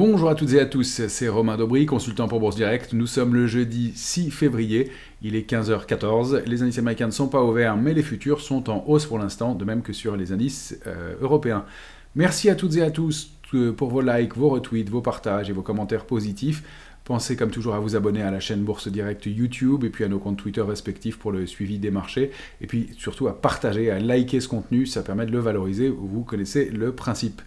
Bonjour à toutes et à tous, c'est Romain Daubry, consultant pour Bourse Direct. Nous sommes le jeudi 6 février, il est 15h14. Les indices américains ne sont pas ouverts, mais les futurs sont en hausse pour l'instant, de même que sur les indices européens. Merci à toutes et à tous pour vos likes, vos retweets, vos partages et vos commentaires positifs. Pensez comme toujours à vous abonner à la chaîne Bourse Direct YouTube et puis à nos comptes Twitter respectifs pour le suivi des marchés. Et puis surtout à partager, à liker ce contenu, ça permet de le valoriser, vous connaissez le principe.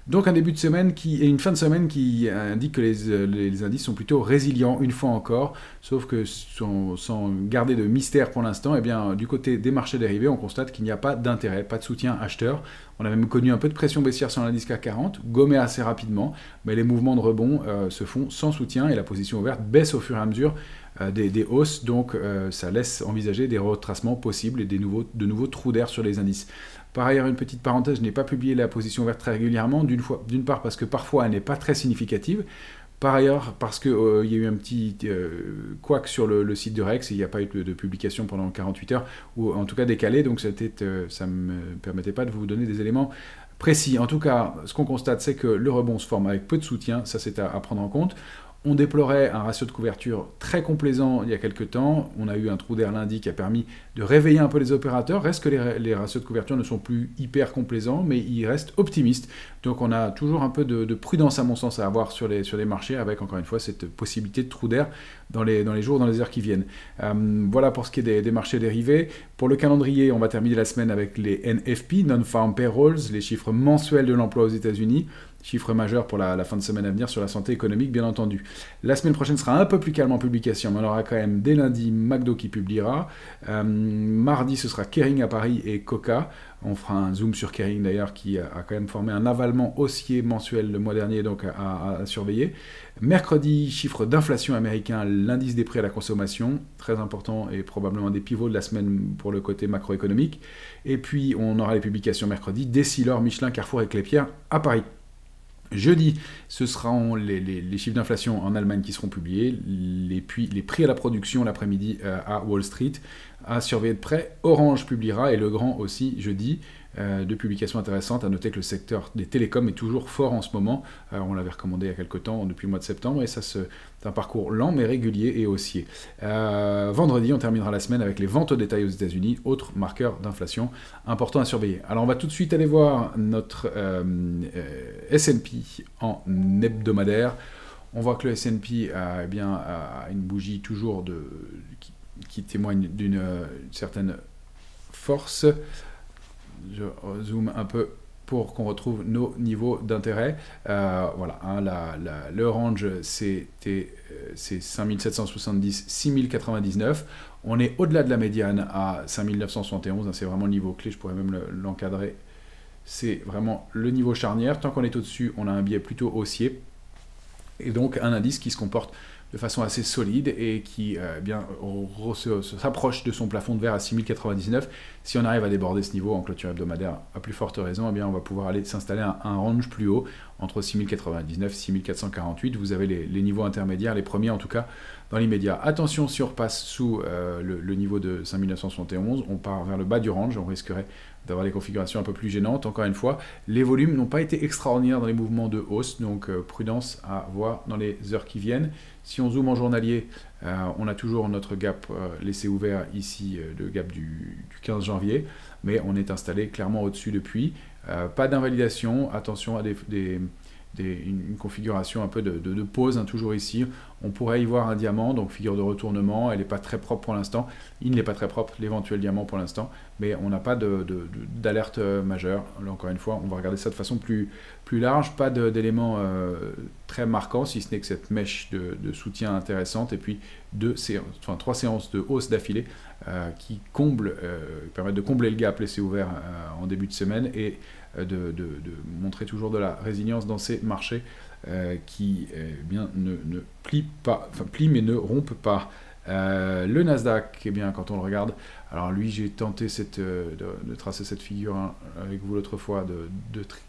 Donc un début de semaine et une fin de semaine qui indique que les indices sont plutôt résilients une fois encore, sauf que sans garder de mystère pour l'instant, eh bien, du côté des marchés dérivés, on constate qu'il n'y a pas d'intérêt, pas de soutien acheteur. On a même connu un peu de pression baissière sur l'indice CAC 40, gommé assez rapidement, mais les mouvements de rebond se font sans soutien et la position ouverte baisse au fur et à mesure des hausses, donc ça laisse envisager des retracements possibles et de nouveaux trous d'air sur les indices. Par ailleurs, une petite parenthèse, je n'ai pas publié la position verte très régulièrement, d'une part parce que parfois elle n'est pas très significative, par ailleurs parce qu'il y a eu un petit couac sur le site de Rex, et il n'y a pas eu de publication pendant 48 heures, ou en tout cas décalé, donc ça ne me permettait pas de vous donner des éléments précis. En tout cas, ce qu'on constate, c'est que le rebond se forme avec peu de soutien, ça c'est à prendre en compte. On déplorait un ratio de couverture très complaisant il y a quelques temps. On a eu un trou d'air lundi qui a permis de réveiller un peu les opérateurs. Reste que les ratios de couverture ne sont plus hyper complaisants, mais ils restent optimistes. Donc on a toujours un peu de prudence à mon sens à avoir sur les marchés, avec encore une fois cette possibilité de trou d'air dans les jours, dans les heures qui viennent. Voilà pour ce qui est des marchés dérivés. Pour le calendrier, on va terminer la semaine avec les NFP, Non-Farm Payrolls, les chiffres mensuels de l'emploi aux États-Unis. Chiffre majeur pour la fin de semaine à venir sur la santé économique, bien entendu. La semaine prochaine sera un peu plus calme en publication, mais on aura quand même dès lundi McDo qui publiera. Mardi, ce sera Kering à Paris et Coca. On fera un zoom sur Kering d'ailleurs, qui a quand même formé un avalement haussier mensuel le mois dernier, donc à surveiller. Mercredi, chiffre d'inflation américain, l'indice des prix à la consommation, très important et probablement des pivots de la semaine pour le côté macroéconomique. Et puis, on aura les publications mercredi, Décilor, Michelin, Carrefour et Klépierre à Paris. Jeudi, ce seront les chiffres d'inflation en Allemagne qui seront publiés, les prix à la production l'après-midi à Wall Street, à surveiller de près. Orange publiera, et Legrand aussi jeudi, de publications intéressantes. À noter que le secteur des télécoms est toujours fort en ce moment. On l'avait recommandé il y a quelques temps, depuis le mois de septembre, et ça c'est un parcours lent mais régulier et haussier. Vendredi, on terminera la semaine avec les ventes au détail aux États-Unis, autre marqueur d'inflation important à surveiller. Alors on va tout de suite aller voir notre S&P en hebdomadaire. On voit que le S&P a une bougie toujours qui témoigne d'une certaine force. Je zoome un peu pour qu'on retrouve nos niveaux d'intérêt. Voilà, hein, le range, c'est 5770, 6099. On est au-delà de la médiane à 5971. Hein, c'est vraiment le niveau clé, je pourrais même l'encadrer. C'est vraiment le niveau charnière. Tant qu'on est au-dessus, on a un biais plutôt haussier. Et donc un indice qui se comporte de façon assez solide et qui s'approche de son plafond de verre à 6099. Si on arrive à déborder ce niveau en clôture hebdomadaire, à plus forte raison, eh bien on va pouvoir aller s'installer à un range plus haut, entre 6099 et 6448. Vous avez les niveaux intermédiaires, les premiers en tout cas, dans l'immédiat. Attention, si on repasse sous le niveau de 5971, on part vers le bas du range, on risquerait d'avoir des configurations un peu plus gênantes. Encore une fois, les volumes n'ont pas été extraordinaires dans les mouvements de hausse, donc prudence à voir dans les heures qui viennent. Si on zoome en journalier, on a toujours notre gap laissé ouvert ici, le gap du 15 janvier, mais on est installé clairement au-dessus depuis. Pas d'invalidation, attention à une configuration un peu de pause, hein, toujours ici. On pourrait y voir un diamant, donc figure de retournement, elle n'est pas très propre pour l'instant. Il n'est pas très propre, l'éventuel diamant pour l'instant, mais on n'a pas d'alerte majeure. Là, encore une fois, on va regarder ça de façon plus large, pas d'éléments très marquants, si ce n'est que cette mèche de soutien intéressante, et puis 3 séances de hausse d'affilée qui permettent de combler le gap laissé ouvert en début de semaine, et de montrer toujours de la résilience dans ces marchés qui ne plient pas, enfin plient mais ne rompent pas. Le Nasdaq, eh bien, quand on le regarde, alors lui j'ai tenté de tracer cette figure avec vous l'autre fois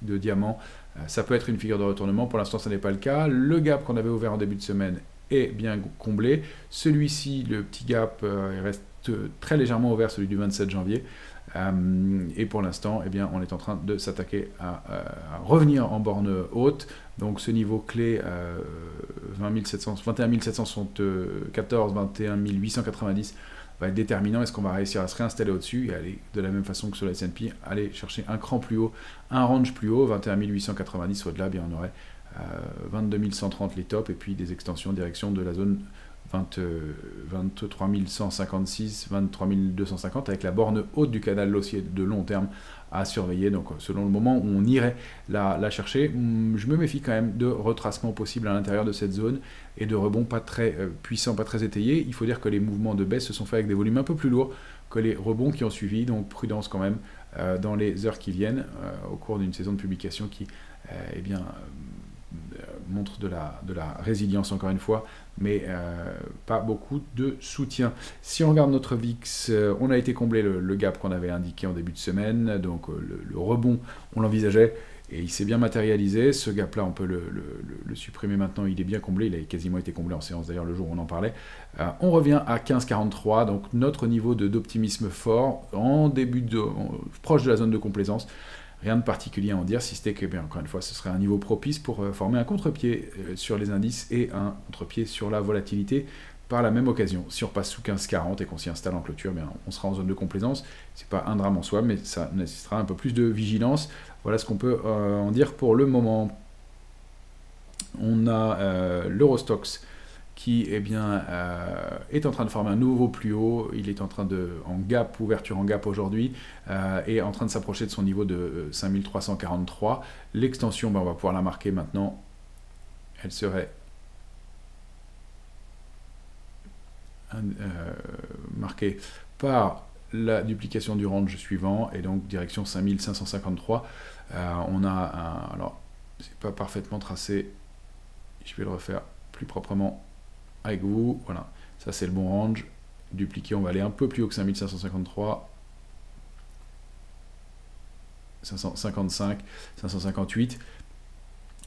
de diamant. Ça peut être une figure de retournement, pour l'instant ça n'est pas le cas. Le gap qu'on avait ouvert en début de semaine est bien comblé. Celui-ci, le petit gap, il reste très légèrement ouvert, celui du 27 janvier. Et pour l'instant, eh bien, on est en train de s'attaquer à revenir en borne haute Donc ce niveau clé 21 774, 21 890 va être déterminant. Est-ce qu'on va réussir à se réinstaller au-dessus et aller de la même façon que sur la S&P, aller chercher un cran plus haut, un range plus haut, 21 890, au-delà, bien on aurait 22 130 les tops et puis des extensions en direction de la zone 23 156, 23 250 avec la borne haute du canal haussier de long terme à surveiller. Donc selon le moment où on irait la chercher, je me méfie quand même de retracement possible à l'intérieur de cette zone et de rebonds pas très puissants, pas très étayés. Il faut dire que les mouvements de baisse se sont faits avec des volumes un peu plus lourds que les rebonds qui ont suivi, donc prudence quand même dans les heures qui viennent au cours d'une saison de publication qui montre de la résilience encore une fois, mais pas beaucoup de soutien. Si on regarde notre VIX, on a été comblé le gap qu'on avait indiqué en début de semaine, donc le rebond, on l'envisageait, et il s'est bien matérialisé. Ce gap-là, on peut le supprimer maintenant, il est bien comblé, il a quasiment été comblé en séance d'ailleurs le jour où on en parlait. On revient à 15,43, donc notre niveau d'optimisme fort, proche de la zone de complaisance. Rien de particulier à en dire, si c'était que, bien, encore une fois, ce serait un niveau propice pour former un contre-pied sur les indices et un contre-pied sur la volatilité par la même occasion. Si on passe sous 15,40 et qu'on s'y installe en clôture, bien, on sera en zone de complaisance. C'est pas un drame en soi, mais ça nécessitera un peu plus de vigilance. Voilà ce qu'on peut en dire pour le moment. On a l'Eurostoxx qui est en train de former un nouveau plus haut. Il est en train ouverture en gap aujourd'hui, et en train de s'approcher de son niveau de 5343. L'extension, on va pouvoir la marquer maintenant. Elle serait marquée par la duplication du range suivant, et donc direction 5553. On a alors, c'est pas parfaitement tracé, je vais le refaire plus proprement avec vous, voilà, ça c'est le bon range, dupliqué, on va aller un peu plus haut que 5553, 555, 558,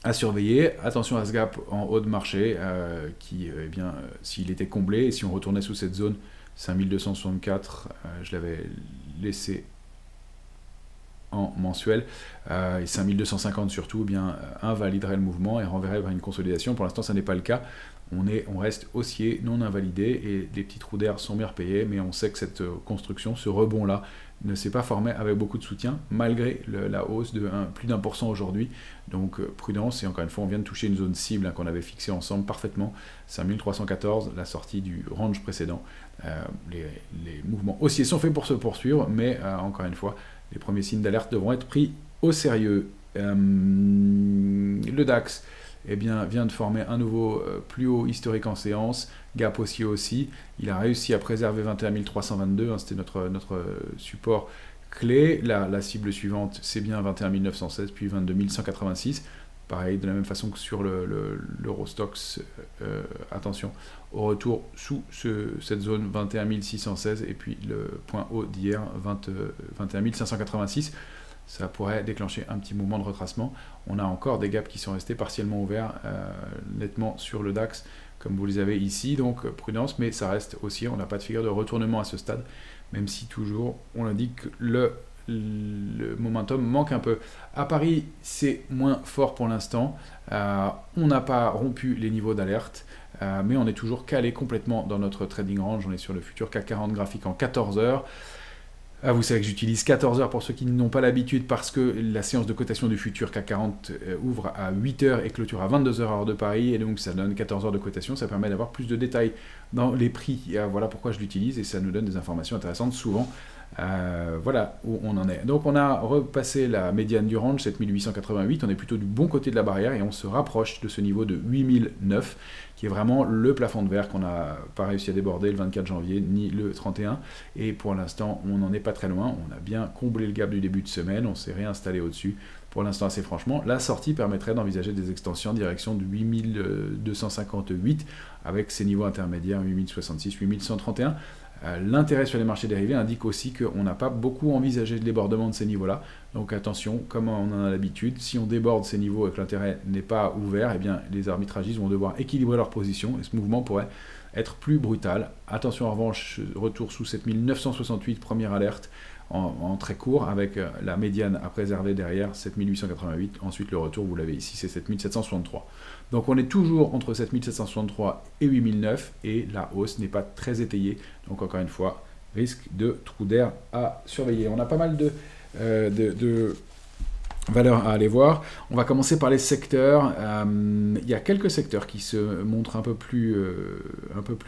à surveiller. Attention à ce gap en haut de marché, qui, s'il était comblé, et si on retournait sous cette zone 5264, je l'avais laissé en mensuel, et 5250 surtout, invaliderait le mouvement et renverrait vers une consolidation. Pour l'instant, ça n'est pas le cas. On reste haussier, non invalidé, et les petits trous d'air sont bien repayés, mais on sait que cette construction, ce rebond-là, ne s'est pas formé avec beaucoup de soutien, malgré la hausse de plus d'1% aujourd'hui. Donc prudence, et encore une fois, on vient de toucher une zone cible qu'on avait fixée ensemble parfaitement, 5314, la sortie du range précédent. Les mouvements haussiers sont faits pour se poursuivre, mais encore une fois, les premiers signes d'alerte devront être pris au sérieux. Le DAX vient de former un nouveau plus haut historique en séance, gap haussier aussi. Il a réussi à préserver 21 322, c'était notre support clé. La cible suivante, c'est bien 21 916, puis 22 186. Pareil, de la même façon que sur l'Eurostoxx, attention au retour sous cette zone 21 616, et puis le point haut d'hier, 21 586. Ça pourrait déclencher un petit mouvement de retracement. On a encore des gaps qui sont restés partiellement ouverts nettement sur le DAX, comme vous les avez ici, donc prudence, mais ça reste aussi, on n'a pas de figure de retournement à ce stade, même si toujours, on indique que le momentum manque un peu. À Paris, c'est moins fort pour l'instant. On n'a pas rompu les niveaux d'alerte, mais on est toujours calé complètement dans notre trading range. On est sur le futur CAC 40 graphique en 14 heures. Vous savez que j'utilise 14 heures pour ceux qui n'ont pas l'habitude, parce que la séance de cotation du futur CAC 40 ouvre à 8 heures et clôture à 22 heures heure de Paris, et donc ça donne 14 heures de cotation. Ça permet d'avoir plus de détails dans les prix. Voilà pourquoi je l'utilise, et ça nous donne des informations intéressantes souvent. Voilà où on en est. Donc on a repassé la médiane du range, 7888, on est plutôt du bon côté de la barrière, et on se rapproche de ce niveau de 8009, qui est vraiment le plafond de verre qu'on n'a pas réussi à déborder le 24 janvier ni le 31, et pour l'instant on n'en est pas très loin. On a bien comblé le gap du début de semaine, on s'est réinstallé au-dessus. Pour l'instant, assez franchement, la sortie permettrait d'envisager des extensions en direction de 8258, avec ces niveaux intermédiaires 8066, 8131. L'intérêt sur les marchés dérivés indique aussi qu'on n'a pas beaucoup envisagé de débordement de ces niveaux-là. Donc attention, comme on en a l'habitude, si on déborde ces niveaux et que l'intérêt n'est pas ouvert, eh bien les arbitragistes vont devoir équilibrer leur position, et ce mouvement pourrait être plus brutale. Attention en revanche, retour sous 7968, première alerte en très court, avec la médiane à préserver derrière, 7888. Ensuite le retour, vous l'avez ici, c'est 7763. Donc on est toujours entre 7763 et 8009, et la hausse n'est pas très étayée. Donc encore une fois, risque de trou d'air à surveiller. On a pas mal de valeurs à aller voir. On va commencer par les secteurs. Il y a quelques secteurs qui se montrent un peu plus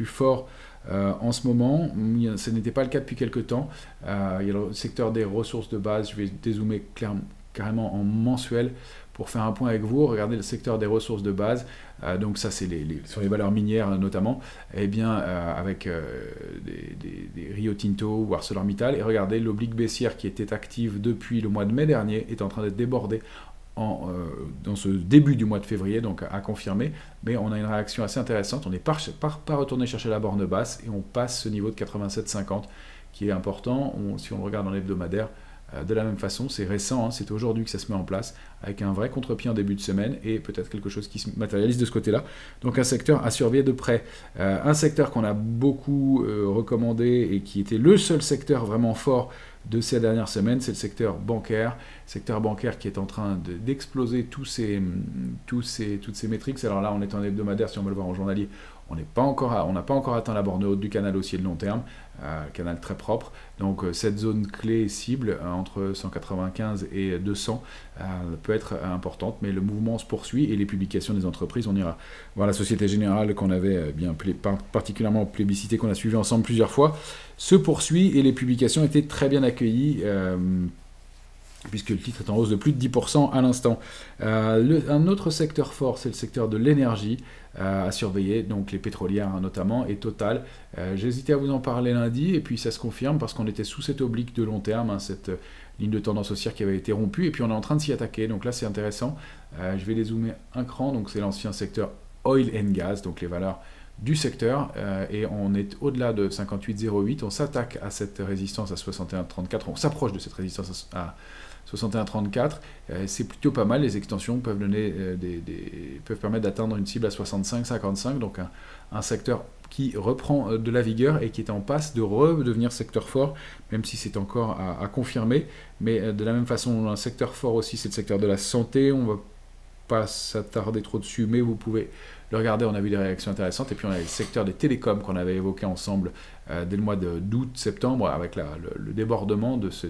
forts en ce moment. Ce n'était pas le cas depuis quelques temps. Il y a le secteur des ressources de base. Je vais dézoomer carrément en mensuel pour faire un point avec vous. Regardez le secteur des ressources de base. Donc ça, c'est sur les valeurs minières notamment. Eh bien, avec des Rio Tinto ou ArcelorMittal. Et regardez, l'oblique baissière qui était active depuis le mois de mai dernier est en train d'être débordée dans ce début du mois de février, donc à confirmer. Mais on a une réaction assez intéressante. On n'est pas retourné chercher la borne basse et on passe ce niveau de 87,50 qui est important. Si on le regarde en hebdomadaire, de la même façon, c'est récent, hein, c'est aujourd'hui que ça se met en place, avec un vrai contre-pied en début de semaine, et peut-être quelque chose qui se matérialise de ce côté-là. Donc un secteur à surveiller de près. Un secteur qu'on a beaucoup recommandé, et qui était le seul secteur vraiment fort de ces dernières semaines, c'est le secteur bancaire. Secteur bancaire qui est en train d'exploser toutes ces métriques. Alors là, on est en hebdomadaire, si on veut le voir en journalier. On n'a pas encore atteint la borne haute du canal haussier de long terme, canal très propre. Donc cette zone clé cible entre 195 et 200 peut être importante, mais le mouvement se poursuit et les publications des entreprises, on ira voir la Société Générale qu'on avait particulièrement plébiscité, qu'on a suivi ensemble plusieurs fois, se poursuit et les publications étaient très bien accueillies. Puisque le titre est en hausse de plus de 10% à l'instant. Un autre secteur fort, c'est le secteur de l'énergie à surveiller, donc les pétrolières notamment, et Total. J'hésitais à vous en parler lundi, et puis ça se confirme parce qu'on était sous cette oblique de long terme, cette ligne de tendance haussière qui avait été rompue, et puis on est en train de s'y attaquer, donc là c'est intéressant. Je vais dézoomer un cran, donc c'est l'ancien secteur oil and gas, donc les valeurs du secteur, et on est au-delà de 58,08, on s'attaque à cette résistance à 61,34, on s'approche de cette résistance à 61,34, c'est plutôt pas mal. Les extensions peuvent peuvent permettre d'atteindre une cible à 65,55, donc un secteur qui reprend de la vigueur et qui est en passe de redevenir secteur fort, même si c'est encore à confirmer. Mais de la même façon, un secteur fort aussi, c'est le secteur de la santé. On va pas s'attarder trop dessus, mais vous pouvez le regarder, on a vu des réactions intéressantes. Et puis on a le secteur des télécoms qu'on avait évoqué ensemble dès le mois d'août-septembre, avec le débordement de ce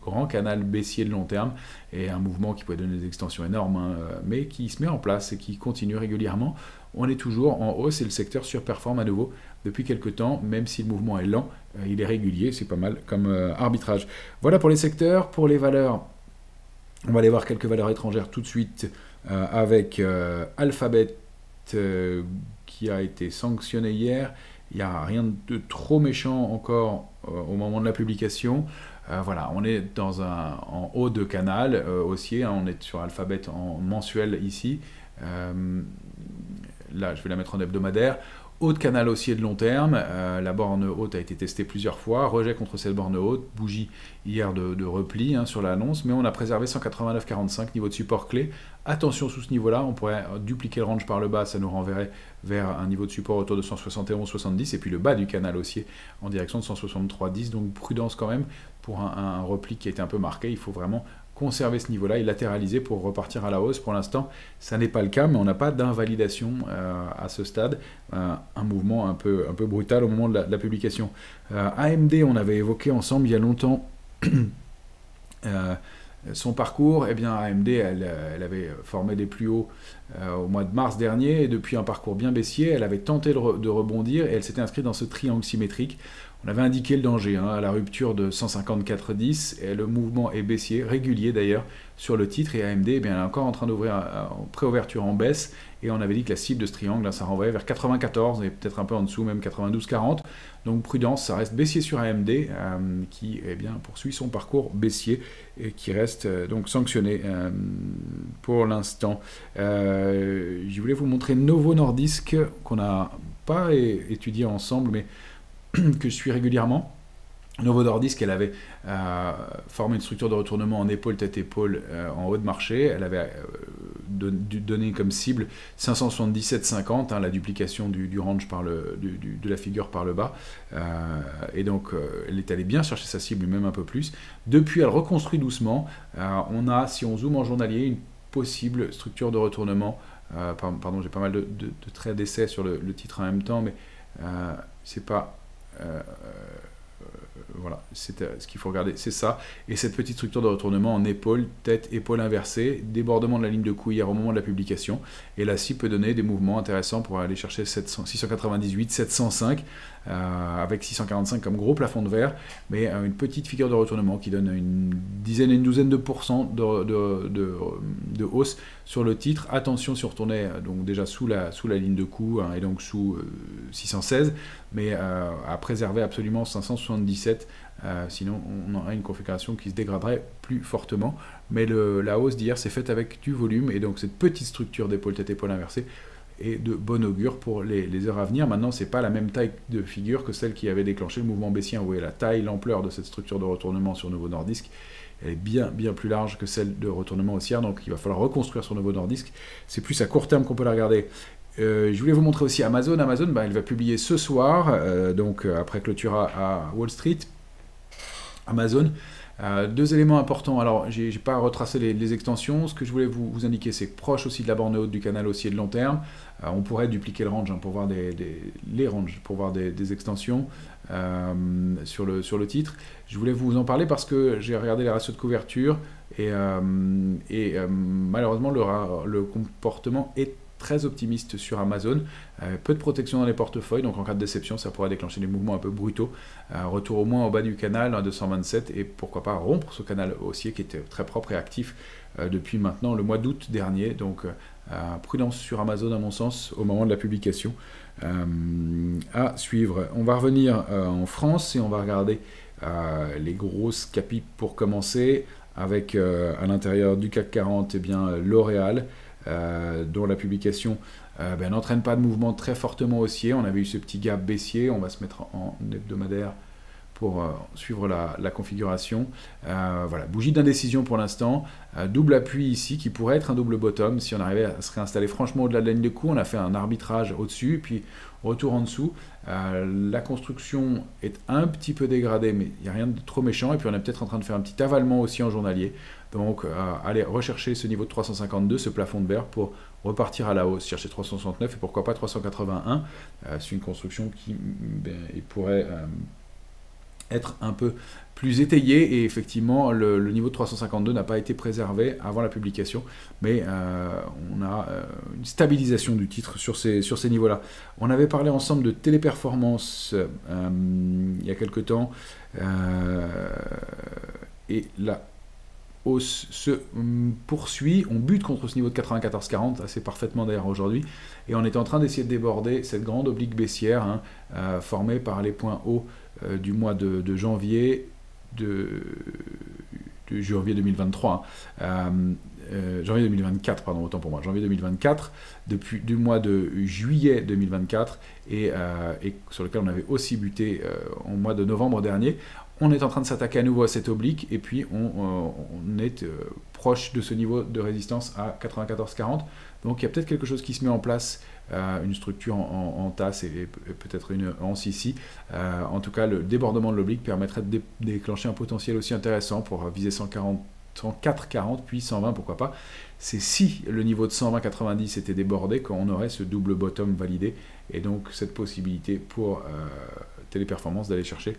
grand canal baissier de long terme, et un mouvement qui pouvait donner des extensions énormes, mais qui se met en place et qui continue régulièrement. On est toujours en hausse et le secteur surperforme à nouveau depuis quelques temps, même si le mouvement est lent, il est régulier, c'est pas mal comme arbitrage. Voilà pour les secteurs. Pour les valeurs, on va aller voir quelques valeurs étrangères tout de suite, avec Alphabet qui a été sanctionné hier. Il n'y a rien de trop méchant encore au moment de la publication. Voilà, on est en haut de canal haussier, on est sur Alphabet en mensuel ici. Là, je vais la mettre en hebdomadaire. Haut de canal haussier de long terme, la borne haute a été testée plusieurs fois, rejet contre cette borne haute, bougie hier de repli sur l'annonce, mais on a préservé 189,45, niveau de support clé. Attention sous ce niveau-là, on pourrait dupliquer le range par le bas, ça nous renverrait vers un niveau de support autour de 171,70, et puis le bas du canal haussier en direction de 163,10, donc prudence quand même pour un repli qui a été un peu marqué. Il faut vraiment conserver ce niveau-là et latéraliser pour repartir à la hausse. Pour l'instant, ça n'est pas le cas, mais on n'a pas d'invalidation à ce stade. Un mouvement un peu brutal au moment de la publication. AMD, on avait évoqué ensemble il y a longtemps son parcours. Eh bien, AMD, elle avait formé des plus hauts au mois de mars dernier, et depuis un parcours bien baissier, elle avait tenté de rebondir, et elle s'était inscrite dans ce triangle symétrique. On avait indiqué le danger à la rupture de 154,10, et le mouvement est baissier, régulier d'ailleurs, sur le titre, et AMD elle est encore en train d'ouvrir en préouverture en baisse, et on avait dit que la cible de ce triangle, ça renvoyait vers 94, et peut-être un peu en dessous, même 92,40. Donc prudence, ça reste baissier sur AMD, qui poursuit son parcours baissier, et qui reste donc sanctionné pour l'instant. Je voulais vous montrer Novo Nordisk, qu'on n'a pas étudié ensemble, mais que je suis régulièrement. Novo Nordisk, elle avait formé une structure de retournement en épaule, tête-épaule en haut de marché. Elle avait donner comme cible 577,50, hein, la duplication du range de la figure par le bas. Et donc, elle est allée bien chercher sa cible, même un peu plus. Depuis, elle reconstruit doucement. On a, si on zoome en journalier, une possible structure de retournement. Pardon, j'ai pas mal de traits d'essai sur le titre en même temps, mais c'est pas... voilà, ce qu'il faut regarder, c'est ça. Et cette petite structure de retournement en épaule, tête, épaule inversée, débordement de la ligne de cou hier au moment de la publication. Et la cible peut donner des mouvements intéressants pour aller chercher 698, 705, avec 645 comme gros plafond de verre, mais une petite figure de retournement qui donne une dizaine et une douzaine de pourcents de hausse sur le titre. Attention si on retournait donc déjà sous la ligne de cou, hein, et donc sous 616, mais à préserver absolument 577, sinon on aurait une configuration qui se dégraderait plus fortement. Mais la hausse d'hier s'est faite avec du volume, et donc cette petite structure d'épaule tête épaule inversée est de bon augure pour les heures à venir. Maintenant, c'est pas la même taille de figure que celle qui avait déclenché le mouvement baissier. Vous voyez la taille, l'ampleur de cette structure de retournement sur Novo Nordisk, elle est bien plus large que celle de retournement haussière, donc il va falloir reconstruire sur Novo Nordisk. C'est plus à court terme qu'on peut la regarder. Je voulais vous montrer aussi Amazon. Amazon, elle va publier ce soir, donc après clôture à Wall Street. Amazon, deux éléments importants. Alors, j'ai pas retracé les extensions. Ce que je voulais vous indiquer, c'est proche aussi de la borne haute du canal haussier de long terme. On pourrait dupliquer le range, hein, pour voir les ranges, pour voir des extensions sur le titre. Je voulais vous en parler parce que j'ai regardé les ratios de couverture et malheureusement le comportement est très optimiste sur Amazon, peu de protection dans les portefeuilles, donc en cas de déception ça pourrait déclencher des mouvements un peu brutaux, retour au moins au bas du canal, 227, et pourquoi pas rompre ce canal haussier qui était très propre et actif depuis maintenant le mois d'août dernier. Donc prudence sur Amazon à mon sens au moment de la publication, à suivre. On va revenir en France et on va regarder les grosses capis pour commencer, avec à l'intérieur du CAC 40 L'Oréal, dont la publication n'entraîne pas de mouvement très fortement haussier. On avait eu ce petit gap baissier, on va se mettre en hebdomadaire pour suivre la configuration. Voilà, bougie d'indécision pour l'instant, double appui ici qui pourrait être un double bottom si on arrivait à se réinstaller franchement au-delà de la ligne de cou. On a fait un arbitrage au-dessus, puis retour en dessous. La construction est un petit peu dégradée, mais il n'y a rien de trop méchant, et puis on est peut-être en train de faire un petit avalement aussi en journalier. Donc allez rechercher ce niveau de 352, ce plafond de verre, pour repartir à la hausse, chercher 369 et pourquoi pas 381. C'est une construction qui pourrait être un peu plus étayée, et effectivement le niveau de 352 n'a pas été préservé avant la publication, mais on a une stabilisation du titre sur ces niveaux-là. On avait parlé ensemble de Téléperformance il y a quelque temps, et la hausse se poursuit. On bute contre ce niveau de 94,40 assez parfaitement d'ailleurs aujourd'hui, et on est en train d'essayer de déborder cette grande oblique baissière, hein, formée par les points hauts du mois de janvier de janvier 2023, janvier 2024, pardon, autant pour moi, janvier 2024, depuis du mois de juillet 2024, et sur lequel on avait aussi buté au mois de novembre dernier. On est en train de s'attaquer à nouveau à cette oblique, et puis on est proche de ce niveau de résistance à 94,40. Donc il y a peut-être quelque chose qui se met en place, une structure en tasse et peut-être une anse ici. En tout cas, le débordement de l'oblique permettrait de déclencher un potentiel aussi intéressant pour viser 104,40, puis 120, pourquoi pas. C'est si le niveau de 120,90 était débordé qu'on aurait ce double bottom validé, et donc cette possibilité pour Téléperformance d'aller chercher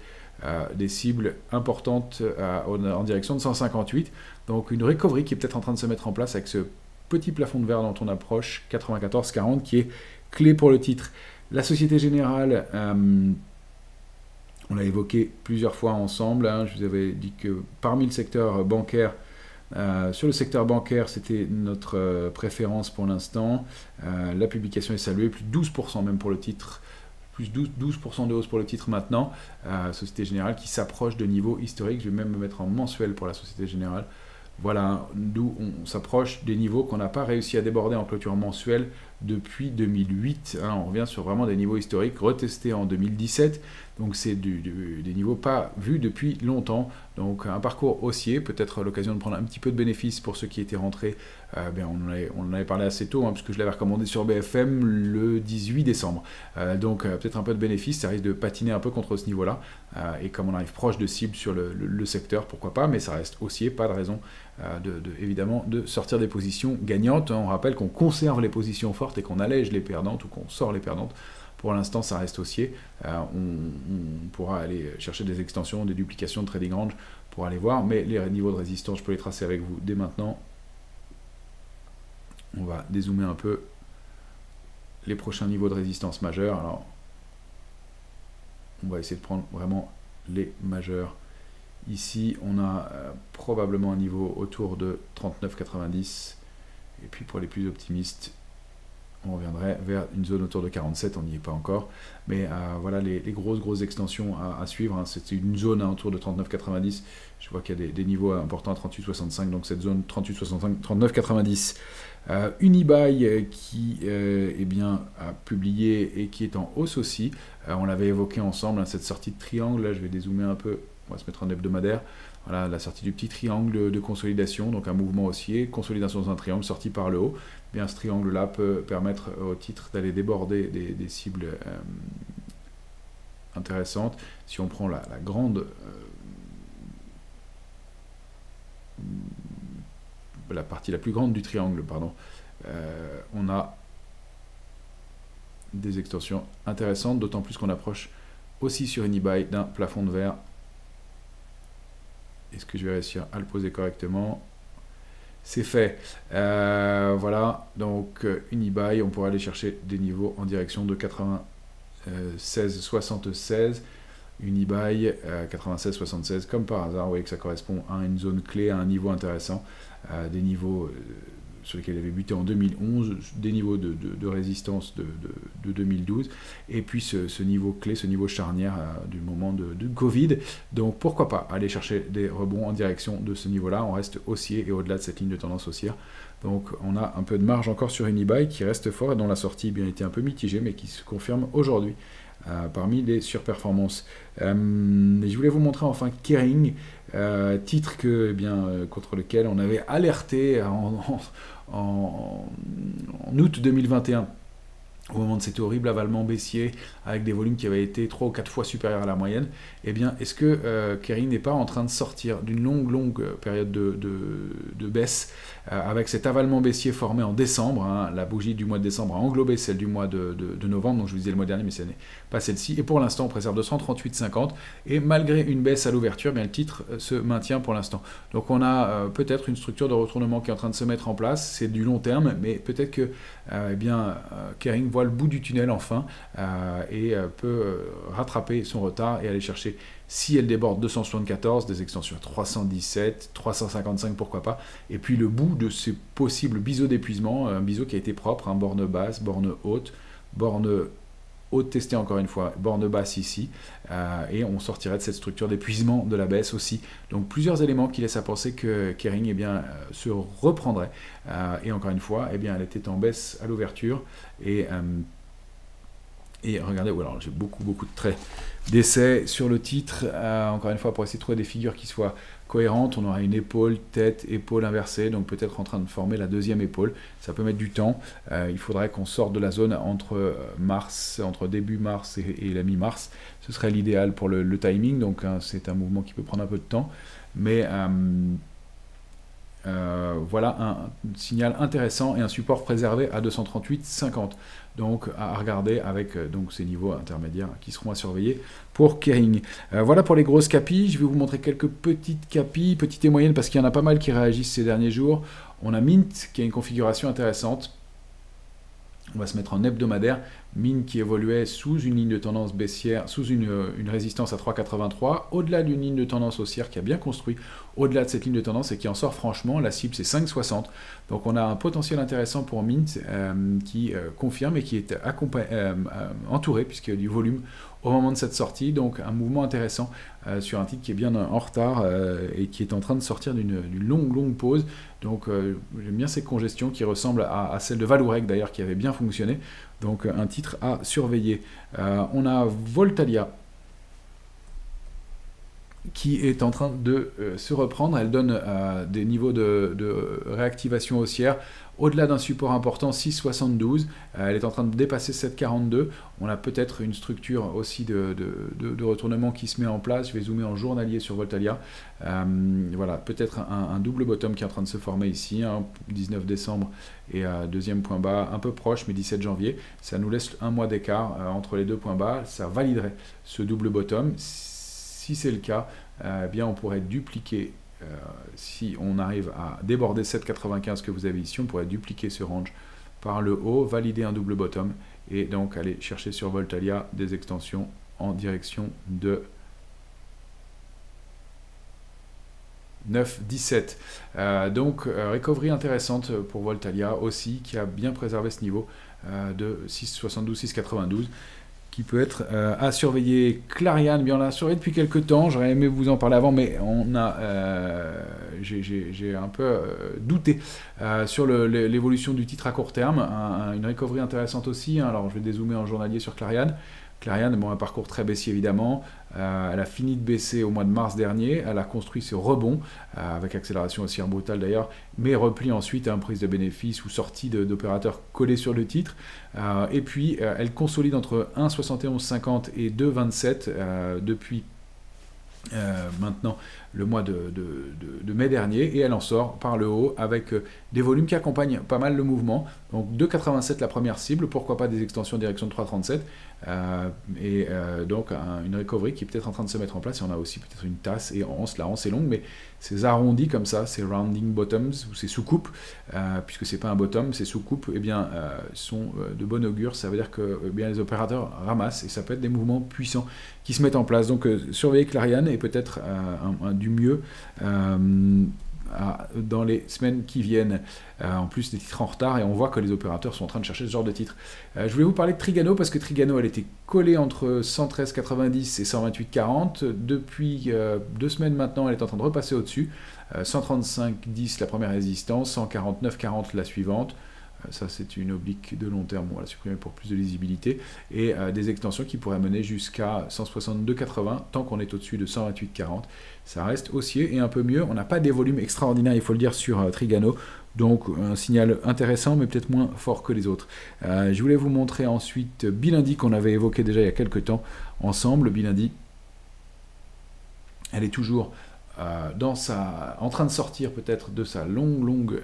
des cibles importantes en direction de 158. Donc une recovery qui est peut-être en train de se mettre en place avec ce petit plafond de verre dont on approche, 94,40, qui est clé pour le titre. La Société Générale, on l'a évoqué plusieurs fois ensemble, hein. Je vous avais dit que parmi le secteur bancaire, sur le secteur bancaire, c'était notre préférence pour l'instant. La publication est saluée, plus de 12% même pour le titre, plus 12% de hausse pour le titre maintenant. Société Générale qui s'approche de niveaux historiques. Je vais même me mettre en mensuel pour la Société Générale. Voilà, d'où on s'approche des niveaux qu'on n'a pas réussi à déborder en clôture mensuelle depuis 2008. Hein, on revient sur vraiment des niveaux historiques retestés en 2017. Donc c'est des niveaux pas vus depuis longtemps. Donc un parcours haussier, peut-être l'occasion de prendre un petit peu de bénéfices pour ceux qui étaient rentrés. On en avait parlé assez tôt, hein, puisque je l'avais recommandé sur BFM le 18 décembre. Donc peut-être un peu de bénéfices, ça risque de patiner un peu contre ce niveau-là. Et comme on arrive proche de cible sur le secteur, pourquoi pas, mais ça reste haussier, pas de raison évidemment de sortir des positions gagnantes. On rappelle qu'on conserve les positions fortes et qu'on allège les perdantes ou qu'on sort les perdantes. Pour l'instant, ça reste haussier. On pourra aller chercher des extensions, des duplications de trading range pour aller voir, mais les niveaux de résistance, je peux les tracer avec vous dès maintenant. On va dézoomer un peu les prochains niveaux de résistance majeurs. Alors, on va essayer de prendre vraiment les majeurs. Ici, on a probablement un niveau autour de 39,90. Et puis pour les plus optimistes, on reviendrait vers une zone autour de 47, on n'y est pas encore. Mais voilà les grosses extensions à suivre. Hein. C'est une zone autour de 39,90. Je vois qu'il y a des niveaux importants à 38,65. Donc cette zone 38,65, 39,90. Unibail qui a publié et qui est en hausse aussi. On l'avait évoqué ensemble, hein, cette sortie de triangle. Là, je vais dézoomer un peu. On va se mettre en hebdomadaire. Voilà la sortie du petit triangle de consolidation, donc un mouvement haussier, consolidation dans un triangle sorti par le haut. Bien, ce triangle-là peut permettre au titre d'aller déborder des cibles intéressantes. Si on prend la grande, la partie la plus grande du triangle, pardon, on a des extensions intéressantes, d'autant plus qu'on approche aussi sur Unibail d'un plafond de verre. Est-ce que je vais réussir à le poser correctement? C'est fait. Voilà, donc Unibail, on pourra aller chercher des niveaux en direction de 96,76. Unibail, 96,76, comme par hasard. Vous voyez que ça correspond à une zone clé, à un niveau intéressant, des niveaux sur lesquels il avait buté en 2011, des niveaux de résistance de 2012, et puis ce niveau clé, ce niveau charnière du moment de Covid. Donc pourquoi pas aller chercher des rebonds en direction de ce niveau-là. On reste haussier et au-delà de cette ligne de tendance haussière. Donc on a un peu de marge encore sur Unibail qui reste fort et dont la sortie bien était un peu mitigée, mais qui se confirme aujourd'hui parmi les surperformances. Je voulais vous montrer enfin Kering, titre contre lequel on avait alerté en août 2021, au moment de cet horrible avalement baissier, avec des volumes qui avaient été 3 ou 4 fois supérieurs à la moyenne. Eh bien, est-ce que Kering n'est pas en train de sortir d'une longue période de baisse, avec cet avalement baissier formé en décembre, hein, la bougie du mois de décembre a englobé celle du mois de novembre, donc je vous disais le mois dernier, mais ce n'est pas celle-ci, et pour l'instant on préserve 238,50, et malgré une baisse à l'ouverture, bien le titre se maintient pour l'instant. Donc on a peut-être une structure de retournement qui est en train de se mettre en place, c'est du long terme, mais peut-être que Kering voit le bout du tunnel enfin, et peut rattraper son retard et aller chercher, si elle déborde 274, des extensions à 317, 355, pourquoi pas, et puis le bout de ces possibles biseaux d'épuisement, un biseau qui a été propre, hein, borne basse, borne haute testée encore une fois, borne basse ici, et on sortirait de cette structure d'épuisement de la baisse aussi. Donc plusieurs éléments qui laissent à penser que Kering se reprendrait, et encore une fois, elle était en baisse à l'ouverture, et regardez, alors j'ai beaucoup de traits d'essai sur le titre, encore une fois pour essayer de trouver des figures qui soient cohérentes. On aura une épaule, tête, épaule inversée, donc peut-être en train de former la deuxième épaule. Ça peut mettre du temps. Il faudrait qu'on sorte de la zone entre début mars et la mi-mars. Ce serait l'idéal pour le timing, donc c'est un mouvement qui peut prendre un peu de temps, mais voilà un signal intéressant et un support préservé à 238,50. Donc à regarder avec donc ces niveaux intermédiaires qui seront à surveiller pour Kering. Voilà pour les grosses capis. Je vais vous montrer quelques petites capis, petites et moyennes, parce qu'il y en a pas mal qui réagissent ces derniers jours. On a Mint qui a une configuration intéressante. On va se mettre en hebdomadaire. Mint qui évoluait sous une ligne de tendance baissière, sous une résistance à 3,83, au-delà d'une ligne de tendance haussière qui a bien construit au-delà de cette ligne de tendance et qui en sort franchement. La cible c'est 5,60. Donc on a un potentiel intéressant pour Mint qui confirme et qui est entouré, puisqu'il y a du volume au moment de cette sortie, donc un mouvement intéressant sur un titre qui est bien en retard et qui est en train de sortir d'une longue pause. Donc j'aime bien ces congestions qui ressemblent à celle de Vallourec d'ailleurs, qui avait bien fonctionné. Donc un titre à surveiller. On a Voltalia qui est en train de se reprendre. Elle donne des niveaux de réactivation haussière au-delà d'un support important, 6,72. Elle est en train de dépasser 7,42. On a peut-être une structure aussi de retournement qui se met en place. Je vais zoomer en journalier sur Voltalia. Voilà, peut-être un double bottom qui est en train de se former ici, 19 décembre et deuxième point bas, un peu proche, mais 17 janvier. Ça nous laisse un mois d'écart entre les deux points bas. Ça validerait ce double bottom. Si c'est le cas, eh bien on pourrait dupliquer, si on arrive à déborder 7,95 que vous avez ici, on pourrait dupliquer ce range par le haut, valider un double bottom et donc aller chercher sur Voltalia des extensions en direction de 9,17. Donc recovery intéressante pour Voltalia aussi, qui a bien préservé ce niveau de 6,72, 6,92. Qui peut être à surveiller. Clariane, bien on l'a surveillé depuis quelques temps, j'aurais aimé vous en parler avant, mais j'ai un peu douté sur l'évolution du titre à court terme, une recovery intéressante aussi, alors je vais dézoomer en journalier sur Clariane. Clariane, bon, un parcours très baissier évidemment, elle a fini de baisser au mois de mars dernier, elle a construit ce rebond, avec accélération haussière brutale d'ailleurs, mais repli ensuite à une prise de bénéfice ou sortie d'opérateurs collés sur le titre, et puis elle consolide entre 1,7150 et 2,27 depuis maintenant le mois de mai dernier, et elle en sort par le haut avec des volumes qui accompagnent pas mal le mouvement. Donc 2,87 la première cible, pourquoi pas des extensions en direction de 3,37 donc une recovery qui est peut-être en train de se mettre en place, et on a aussi peut-être une tasse et anse, la anse est longue, mais ces arrondis comme ça, ces rounding bottoms ou ces sous-coupes, puisque c'est pas un bottom, ces sous-coupes sont de bon augure. Ça veut dire que les opérateurs ramassent et ça peut être des mouvements puissants qui se mettent en place. Donc surveillez Clariane et peut-être du mieux dans les semaines qui viennent, en plus des titres en retard, et on voit que les opérateurs sont en train de chercher ce genre de titres. Je voulais vous parler de Trigano, parce que Trigano elle était collée entre 113,90 et 128,40. Depuis 2 semaines maintenant, elle est en train de repasser au-dessus. 135,10 la première résistance, 149,40 la suivante. Ça c'est une oblique de long terme, on va la supprimer pour plus de lisibilité, et des extensions qui pourraient mener jusqu'à 162,80 tant qu'on est au-dessus de 128,40. Ça reste haussier et un peu mieux, on n'a pas des volumes extraordinaires, il faut le dire, sur Trigano, donc un signal intéressant mais peut-être moins fort que les autres. Je voulais vous montrer ensuite Bilindi, qu'on avait évoqué déjà il y a quelques temps ensemble. Bilindi, elle est toujours en train de sortir peut-être de sa longue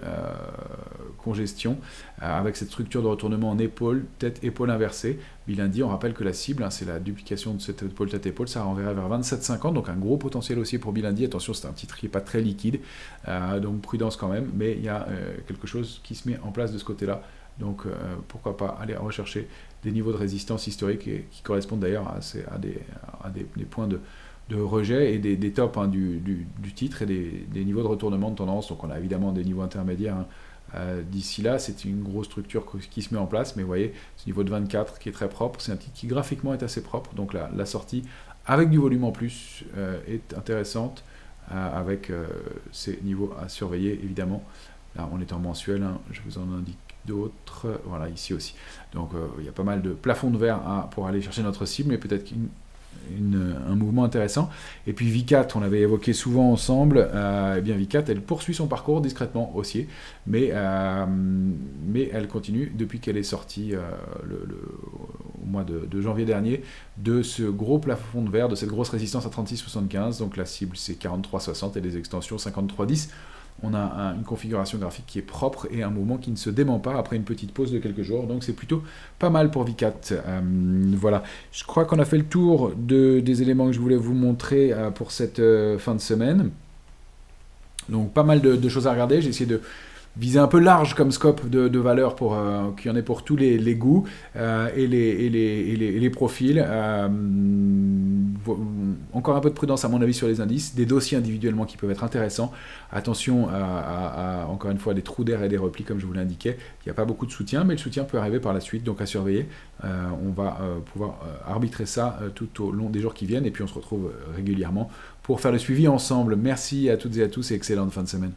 congestion, avec cette structure de retournement en épaule, tête-épaule inversée. Bilindi, on rappelle que la cible, c'est la duplication de cette épaule, tête-épaule, ça renverrait vers 27,50, donc un gros potentiel aussi pour Bilindi. Attention, c'est un titre qui n'est pas très liquide, donc prudence quand même, mais il y a quelque chose qui se met en place de ce côté-là. Donc pourquoi pas aller rechercher des niveaux de résistance historiques et qui correspondent d'ailleurs à des points de rejet et des tops du titre, et des niveaux de retournement de tendance. Donc on a évidemment des niveaux intermédiaires d'ici là. C'est une grosse structure qui se met en place, mais vous voyez ce niveau de 24 qui est très propre, c'est un titre qui graphiquement est assez propre, donc la sortie avec du volume en plus est intéressante, avec ces niveaux à surveiller évidemment. Là on est en mensuel, je vous en indique d'autres, voilà ici aussi. Donc il y a pas mal de plafonds de verre pour aller chercher notre cible, mais peut-être un mouvement intéressant. Et puis Vicat, on l'avait évoqué souvent ensemble, et bien Vicat, elle poursuit son parcours discrètement haussier, mais elle continue depuis qu'elle est sortie au mois de janvier dernier de ce gros plafond de verre, de cette grosse résistance à 36,75. Donc la cible c'est 43,60 et les extensions 53,10. On a une configuration graphique qui est propre et un mouvement qui ne se dément pas après une petite pause de quelques jours, donc c'est plutôt pas mal pour Vicat. Voilà, je crois qu'on a fait le tour des éléments que je voulais vous montrer pour cette fin de semaine. Donc pas mal de choses à regarder, j'ai essayé de viser un peu large comme scope de valeur pour qu'il y en ait pour tous les goûts et les profils. Encore un peu de prudence à mon avis sur les indices, des dossiers individuellement qui peuvent être intéressants. Attention encore une fois des trous d'air et des replis comme je vous l'indiquais. Il n'y a pas beaucoup de soutien, mais le soutien peut arriver par la suite, donc à surveiller. On va pouvoir arbitrer ça tout au long des jours qui viennent et puis on se retrouve régulièrement pour faire le suivi ensemble. Merci à toutes et à tous et excellente fin de semaine.